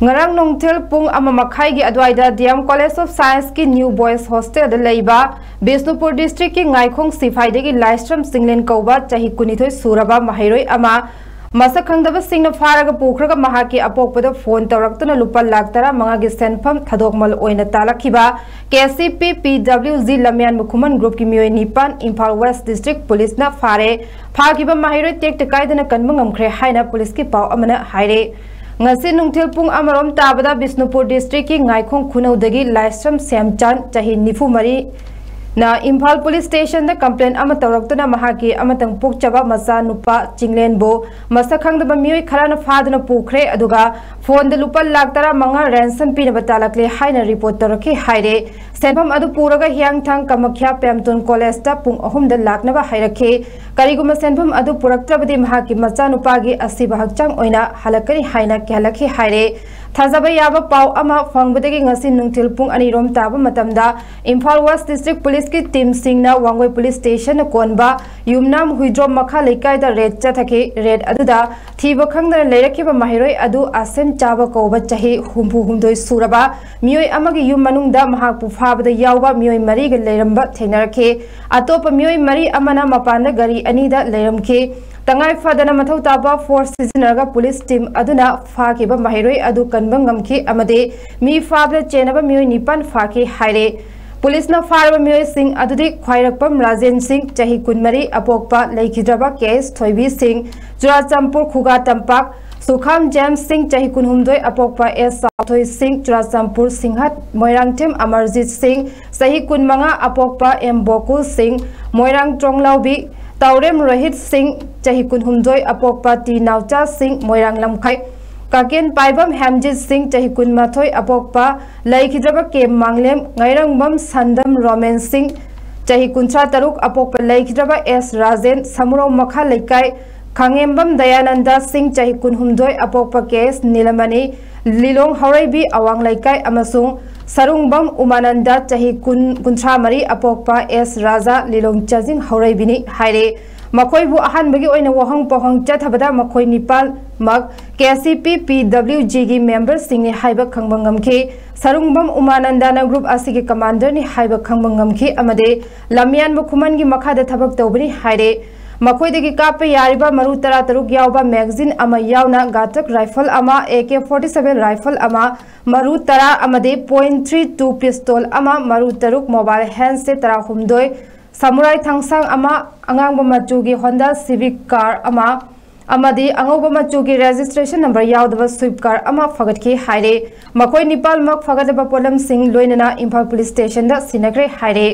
Ngarang nongthel pung ama makhai gi adwaida DM College of Science ki New Boys Hostel da leiba Bisnupur District ki Ngaikhong Sifai de gi Livestream Singlen Kauba chahi kunithoi suraba mahairoi ama masa khangdaba singna faraga pukhraga mahaki apokpada phone tawraktuna lupa lakh tara manga gi senpham thadokmal oina talakhiba KCP PWZ Lamyan Mukhuman Group ki mioi nipan Imphal West District Police na fare phakiba mahairoi tek tekaidana kanba ngamkhre haina police ki paw amana haire ngasi nungthil pung amarom tabada Bisnupur District ki Ngaikhong Khunaudagi Livestream Semchan chahi nifu mari na Imphal Police Station da complaint ama tawraktuna mahaki amatang pukchaba masa nupa chinglen bo masa khangdaba mioi kharana phaduna pukhre aduga phone da lupa lakh tara manga ransom pinaba talakle haina report tarakhi haire senpham adu puraga hiang thang Kamakhya Pemton College ta pung ahum da laknaba hairakhe kariguma senpham adu puraktrabadi mahaki macha nupa gi asiba hakchang oina halakari haina khalakhi haire Thazaba yaba paw ama fangbadagi ngasi nungthil pung anirom taba matamda Imphal West District Police ki team singna Wangoi Police Station na konba yumnam huidrom makha leikai da red chathake red aduda thiba khangdana leirakhiba mahiroi adu asem chaba koba chahi humpu humdoi suraba mioi amagi yum manungda mahakpu phabada yawba mioi mari ga leiramba thengnarakhe atopa mioi mari amana mapanda gari anida leiramkhe Tangai fadana mathau taba force sizinarga police team aduna fakiba mahiroi adu kanbang ngamki amade mi fabla chenaba mioi nipan faki haire police na farba mioi sing adudi khwairakpam Rajen Singh chahi kunmari apokpa leikidraba case Thoibi Singh Churachampur Khuga Tampak Sukham James Singh chahi kunhumdoi apokpa S Sathoi Singh Churachampur Singhat Moirangtem Amarjit Singh sahi kunmanga apokpa M Bokul Singh Moirang Tronglaubi Taurem Rohit Singh chahi kunhumdoi apokpa T Naucha Singh Moirang Lamkhai Kaken Paibam Hamjit Singh chahi kunmathoi apokpa Laikhidraba Kem Manglem Ngairangbam Sandam Roman Singh chahi kuncha taruk apokpa Laikhidraba S Rajen Samuro Makha Laikai Khangembam Dayananda Singh chahi kunhumdoi apokpa case Nilamani Lilong Hauraibi Awang Laikai amasung Sarungbam Umananda chahi kuncha mari apokpa S Raja Lilong Chajing Hauraibini haire Makoi bu ahan bagi oina wahang pohang chathabada makoi nipal mag KCP PWG gi member singni haiba khangbangam ke Sarungbam Umananda na group asigi commander ni haiba khangbangam ke amade Lamyan Mukhuman gi makhada thabak tawbani haire Makoi degi kape yariba maru tara taruk yawba magazine ama yawna gatak rifle ama AK-47 rifle ama maru tara amade .32 pistol ama maru taruk mobile handset tara humdoi Samurai Thangsang ama Angangba Machugi Honda Civic car ama amadi Angangba Machugi registration number yawdaba Swift car ama fagatki haire Makoi Nipal mak fagadaba Polam Singh loinana Imphal Police Station da sinakre haire